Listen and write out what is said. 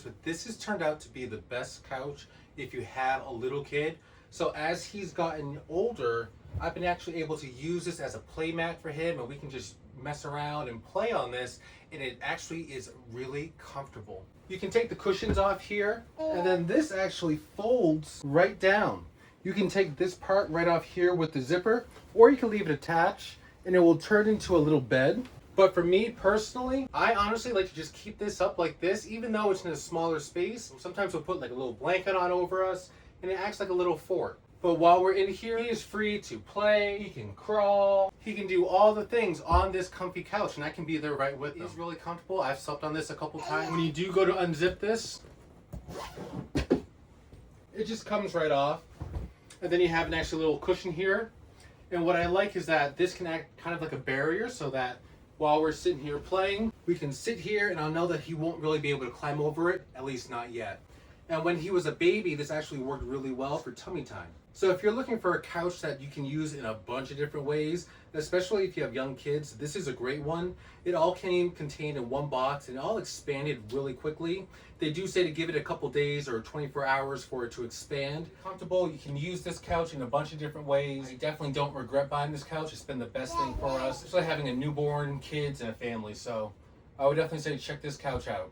But this has turned out to be the best couch if you have a little kid. So as he's gotten older, I've been actually able to use this as a play mat for him, and we can just mess around and play on this, and it actually is really comfortable. You can take the cushions off here, and then this actually folds right down. You can take this part right off here with the zipper, or you can leave it attached and it will turn into a little bed. But for me personally, I honestly like to just keep this up like this, even though it's in a smaller space. Sometimes we'll put like a little blanket on over us and it acts like a little fort. But while we're in here, he is free to play, he can crawl, he can do all the things on this comfy couch, and I can be there right with him. He's really comfortable. I've slept on this a couple times. When you do go to unzip this, it just comes right off. And then you have an actual little cushion here. And what I like is that this can act kind of like a barrier, so that while we're sitting here playing, we can sit here and I'll know that he won't really be able to climb over it, at least not yet. And when he was a baby, this actually worked really well for tummy time. So if you're looking for a couch that you can use in a bunch of different ways, especially if you have young kids, this is a great one. It all came contained in one box and it all expanded really quickly. They do say to give it a couple days or 24 hours for it to expand. Comfortable, you can use this couch in a bunch of different ways. I definitely don't regret buying this couch. It's been the best thing for us, especially having a newborn, kids, and a family. So I would definitely say check this couch out.